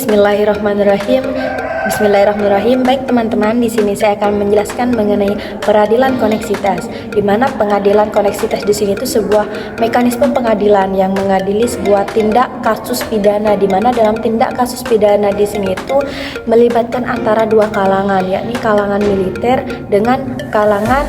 Bismillahirrahmanirrahim. Bismillahirrahmanirrahim. Baik teman-teman, di sini saya akan menjelaskan mengenai peradilan koneksitas. Di mana pengadilan koneksitas di sini itu sebuah mekanisme pengadilan yang mengadili sebuah tindak kasus pidana, di mana dalam tindak kasus pidana di sini itu melibatkan antara dua kalangan, yakni kalangan militer dengan kalangan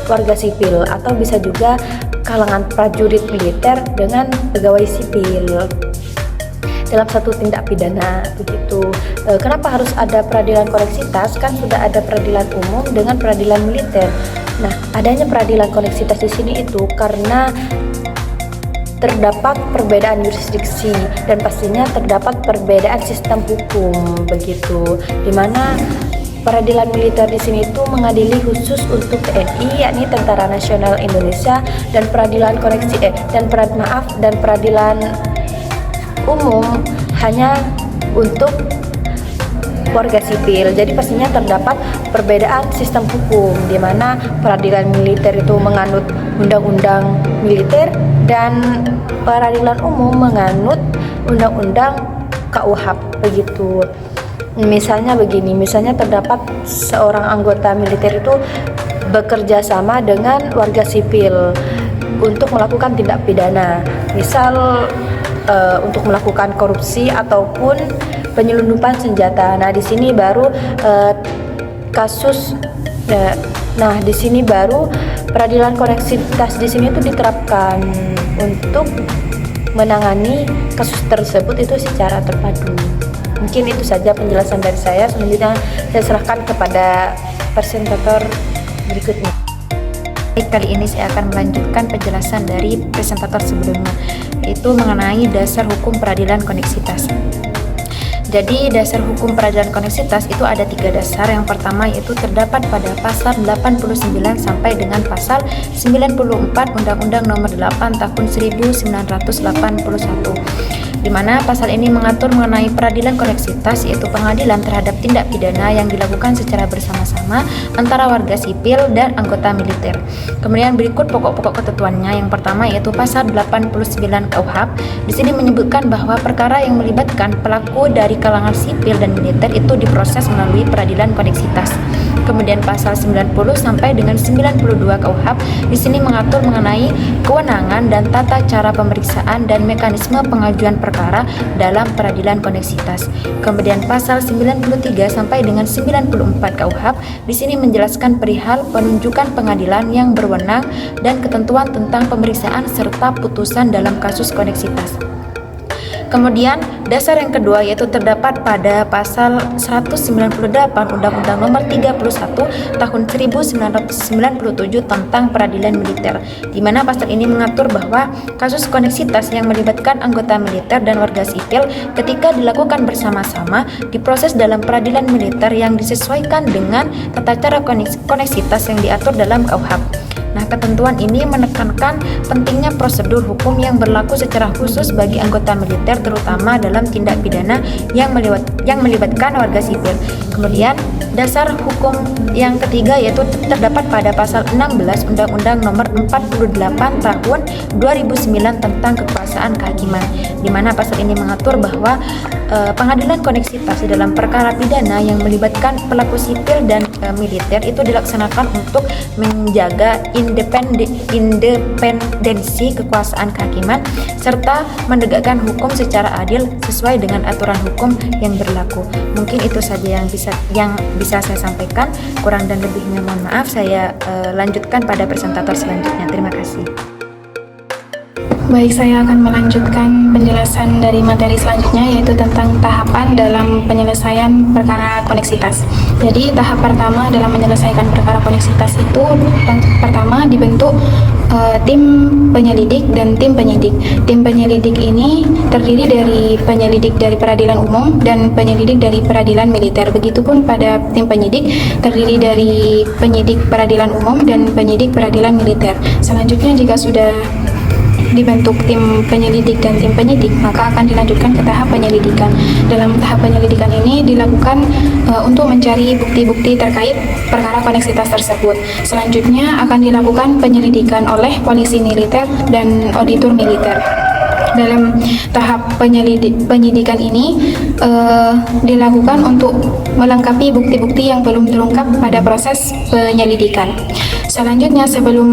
warga sipil, atau bisa juga kalangan prajurit militer dengan pegawai sipil dalam satu tindak pidana begitu. Kenapa harus ada peradilan koneksitas? Kan sudah ada peradilan umum dengan peradilan militer. Nah, adanya peradilan koneksitas di sini itu karena terdapat perbedaan yurisdiksi dan pastinya terdapat perbedaan sistem hukum begitu. Di mana peradilan militer di sini itu mengadili khusus untuk TNI, yakni Tentara Nasional Indonesia, dan peradilan dan peradilan umum hanya untuk warga sipil. Jadi pastinya terdapat perbedaan sistem hukum, di mana peradilan militer itu menganut undang-undang militer dan peradilan umum menganut undang-undang KUHP begitu. Misalnya begini, misalnya terdapat seorang anggota militer itu bekerja sama dengan warga sipil untuk melakukan tindak pidana, misal untuk melakukan korupsi ataupun penyelundupan senjata. Nah, di sini baru di sini baru peradilan koneksitas di sini itu diterapkan untuk menangani kasus tersebut itu secara terpadu. Mungkin itu saja penjelasan dari saya. Selanjutnya saya serahkan kepada presentator berikutnya. Baik, kali ini saya akan melanjutkan penjelasan dari presentator sebelumnya, yaitu mengenai dasar hukum peradilan koneksitas. Jadi dasar hukum peradilan koneksitas itu ada 3 dasar. Yang pertama yaitu terdapat pada pasal 89 sampai dengan pasal 94 Undang-Undang Nomor 8 Tahun 1981. Di mana pasal ini mengatur mengenai peradilan koneksitas, yaitu pengadilan terhadap tindak pidana yang dilakukan secara bersama-sama antara warga sipil dan anggota militer. Kemudian berikut pokok-pokok ketentuannya. Yang pertama yaitu pasal 89 KUHP. Di sini menyebutkan bahwa perkara yang melibatkan pelaku dari kalangan sipil dan militer itu diproses melalui peradilan koneksitas. Kemudian pasal 90 sampai dengan 92 KUHP di sini mengatur mengenai kewenangan dan tata cara pemeriksaan dan mekanisme pengajuan perkara dalam peradilan koneksitas. Kemudian pasal 93 sampai dengan 94 KUHP di sini menjelaskan perihal penunjukan pengadilan yang berwenang dan ketentuan tentang pemeriksaan serta putusan dalam kasus koneksitas. Kemudian dasar yang kedua yaitu terdapat pada pasal 198 Undang-Undang Nomor 31 Tahun 1997 tentang peradilan militer, di mana pasal ini mengatur bahwa kasus koneksitas yang melibatkan anggota militer dan warga sipil ketika dilakukan bersama-sama diproses dalam peradilan militer yang disesuaikan dengan tata cara koneksitas yang diatur dalam KUHP. Nah, ketentuan ini menekankan pentingnya prosedur hukum yang berlaku secara khusus bagi anggota militer, terutama dalam tindak pidana yang melibatkan warga sipil. Kemudian dasar hukum yang ketiga yaitu terdapat pada pasal 16 Undang-Undang Nomor 48 Tahun 2009 tentang kekuasaan kehakiman, di mana pasal ini mengatur bahwa pengadilan koneksitas dalam perkara pidana yang melibatkan pelaku sipil dan militer itu dilaksanakan untuk menjaga independensi kekuasaan kehakiman serta menegakkan hukum secara adil sesuai dengan aturan hukum yang berlaku. Mungkin itu saja yang bisa saya sampaikan. Kurang dan lebihnya mohon maaf. Saya lanjutkan pada presentator selanjutnya. Terima kasih. Baik, saya akan melanjutkan penjelasan dari materi selanjutnya, yaitu tentang tahapan dalam penyelesaian perkara koneksitas. Jadi tahap pertama dalam menyelesaikan perkara koneksitas itu pertama dibentuk tim penyelidik dan tim penyidik. Tim penyelidik ini terdiri dari penyelidik dari peradilan umum dan penyelidik dari peradilan militer. Begitupun pada tim penyidik terdiri dari penyidik peradilan umum dan penyidik peradilan militer. Selanjutnya jika sudah dibentuk tim penyelidik dan tim penyidik, maka akan dilanjutkan ke tahap penyelidikan. Dalam tahap penyelidikan ini dilakukan untuk mencari bukti-bukti terkait perkara koneksitas tersebut. Selanjutnya akan dilakukan penyelidikan oleh polisi militer dan auditor militer. Dalam tahap penyidikan ini dilakukan untuk melengkapi bukti-bukti yang belum terungkap pada proses penyelidikan. Selanjutnya, sebelum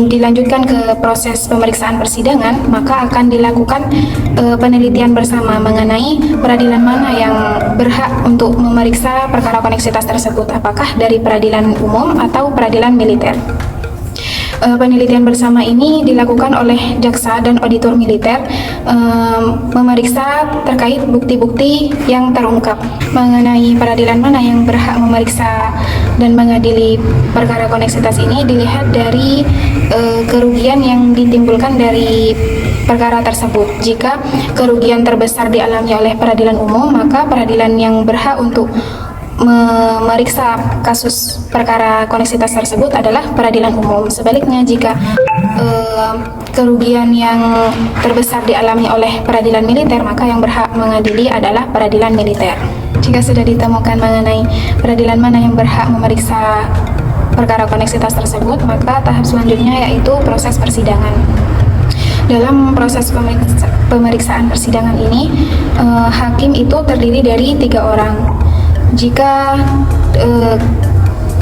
dilanjutkan ke proses pemeriksaan persidangan, maka akan dilakukan penelitian bersama mengenai peradilan mana yang berhak untuk memeriksa perkara koneksitas tersebut, apakah dari peradilan umum atau peradilan militer. Penelitian bersama ini dilakukan oleh jaksa dan auditor militer, memeriksa terkait bukti-bukti yang terungkap mengenai peradilan mana yang berhak memeriksa dan mengadili perkara koneksitas ini dilihat dari kerugian yang ditimbulkan dari perkara tersebut. Jika kerugian terbesar dialami oleh peradilan umum, maka peradilan yang berhak untuk memeriksa kasus perkara koneksitas tersebut adalah peradilan umum. Sebaliknya, jika kerugian yang terbesar dialami oleh peradilan militer, maka yang berhak mengadili adalah peradilan militer. Jika sudah ditemukan mengenai peradilan mana yang berhak memeriksa perkara koneksitas tersebut, maka tahap selanjutnya yaitu proses persidangan. Dalam proses pemeriksaan persidangan ini, hakim itu terdiri dari 3 orang. Jika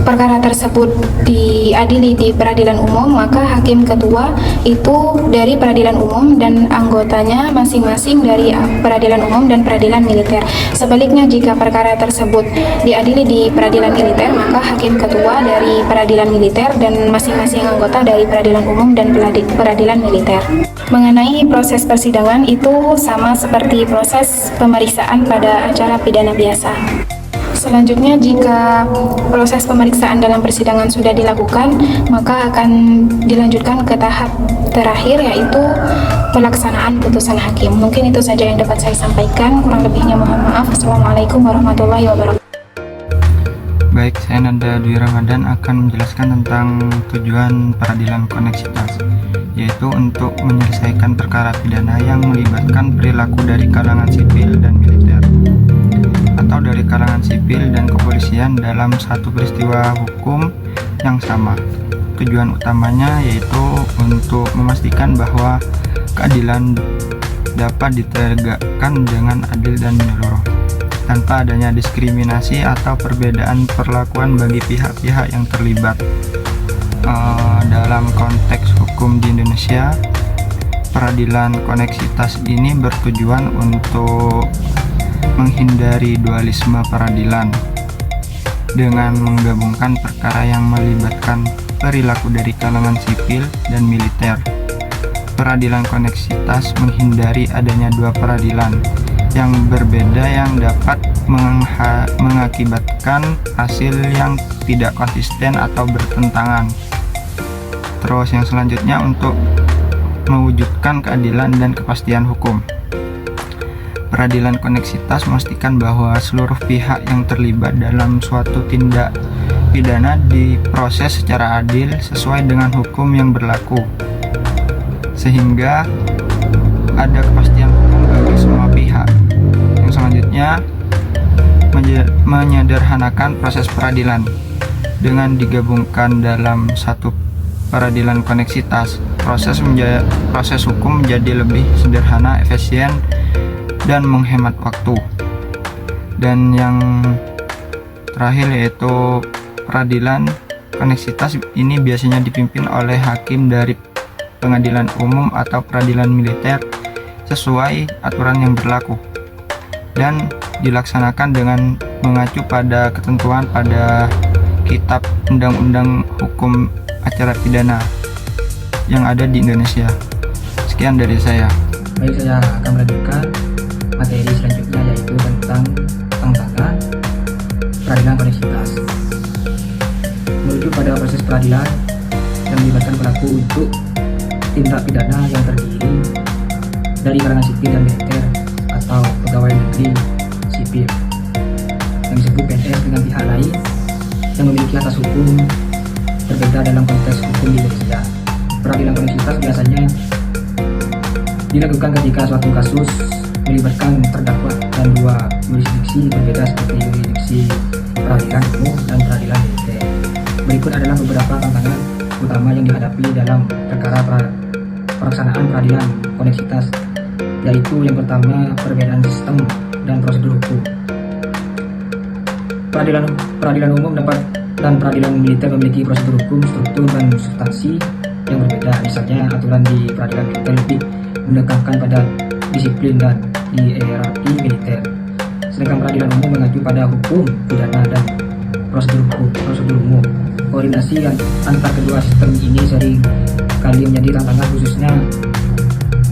perkara tersebut diadili di peradilan umum, maka hakim ketua itu dari peradilan umum dan anggotanya masing-masing dari peradilan umum dan peradilan militer. Sebaliknya, jika perkara tersebut diadili di peradilan militer, maka hakim ketua dari peradilan militer dan masing-masing anggota dari peradilan umum dan peradilan militer. Mengenai proses persidangan itu sama seperti proses pemeriksaan pada acara pidana biasa. Selanjutnya, jika proses pemeriksaan dalam persidangan sudah dilakukan, maka akan dilanjutkan ke tahap terakhir, yaitu pelaksanaan putusan hakim. Mungkin itu saja yang dapat saya sampaikan, kurang lebihnya mohon maaf. Assalamualaikum warahmatullahi wabarakatuh. Baik, saya Nanda Dwi Ramadan akan menjelaskan tentang tujuan peradilan koneksitas, yaitu untuk menyelesaikan perkara pidana yang melibatkan perilaku dari kalangan sipil dan militer, atau dari kalangan sipil dan kepolisian dalam satu peristiwa hukum yang sama. Tujuan utamanya yaitu untuk memastikan bahwa keadilan dapat ditegakkan dengan adil dan menyeluruh, tanpa adanya diskriminasi atau perbedaan perlakuan bagi pihak-pihak yang terlibat. Dalam konteks hukum di Indonesia, peradilan koneksitas ini bertujuan untuk menghindari dualisme peradilan dengan menggabungkan perkara yang melibatkan perilaku dari kalangan sipil dan militer. Peradilan koneksitas menghindari adanya dua peradilan yang berbeda yang dapat mengakibatkan hasil yang tidak konsisten atau bertentangan. Terus yang selanjutnya, untuk mewujudkan keadilan dan kepastian hukum. Peradilan koneksitas memastikan bahwa seluruh pihak yang terlibat dalam suatu tindak pidana diproses secara adil sesuai dengan hukum yang berlaku, sehingga ada kepastian hukum bagi semua pihak. Yang selanjutnya, menyederhanakan proses peradilan dengan digabungkan dalam satu peradilan koneksitas. Proses hukum menjadi lebih sederhana, efisien, dan menghemat waktu. Dan yang terakhir yaitu peradilan koneksitas ini biasanya dipimpin oleh hakim dari pengadilan umum atau peradilan militer sesuai aturan yang berlaku dan dilaksanakan dengan mengacu pada ketentuan pada Kitab Undang-Undang Hukum Acara Pidana yang ada di Indonesia. Sekian dari saya. Baik, saya akan melanjutkan materi selanjutnya, yaitu tentang tata peradilan koneksitas. Merujuk pada proses peradilan yang melibatkan pelaku untuk tindak pidana yang terdiri dari kalangan sipil dan militer atau pegawai negeri sipil yang disebut PNS dengan pihak lain yang memiliki atas hukum berbeda dalam konteks hukum di Indonesia. Peradilan koneksitas biasanya dilakukan ketika suatu kasus melibatkan terdakwa dan dua yurisdiksi berbeda seperti yurisdiksi peradilan umum dan peradilan militer. Berikut adalah beberapa tantangan utama yang dihadapi dalam perkara pelaksanaan peradilan koneksitas, yaitu yang pertama perbedaan sistem dan prosedur hukum. Peradilan umum dan peradilan militer memiliki prosedur hukum, struktur, dan substansi yang berbeda. Misalnya, aturan di peradilan militer lebih menekankan pada disiplin dan hierarki militer, sedangkan peradilan umum mengacu pada hukum pidana dan prosedur umum. Koordinasi antar kedua sistem ini sering kali menjadi tantangan, khususnya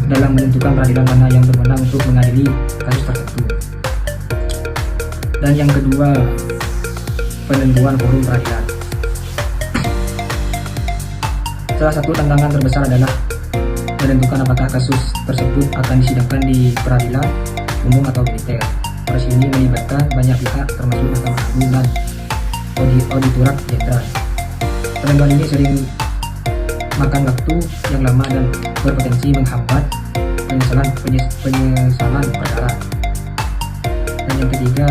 dalam menentukan peradilan mana yang berwenang untuk mengadili kasus tertentu. Dan yang kedua, penentuan forum peradilan. Salah satu tantangan terbesar adalah menentukan apakah kasus tersebut akan disidangkan di peradilan umum atau militer. Proses ini melibatkan banyak pihak termasuk Mahkamah Agung dan Auditorat Jenderal. Penentuan ini sering makan waktu yang lama dan berpotensi menghambat penyesalan perkara. Dan yang ketiga,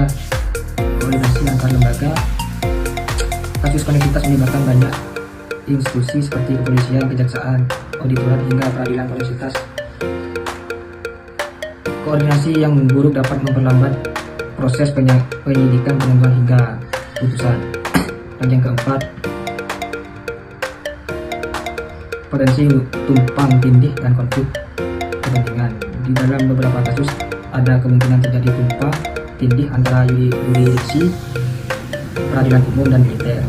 koordinasi antar lembaga. Kasus koneksitas melibatkan banyak institusi seperti kepolisian, kejaksaan, auditorat hingga peradilan koneksitas. Koordinasi yang buruk dapat memperlambat proses penyidikan, penentuan hingga putusan. Dan yang keempat, potensi tumpang tindih dan konflik kepentingan. Di dalam beberapa kasus ada kemungkinan terjadi tumpang tindih antara yurisdiksi peradilan umum dan militer.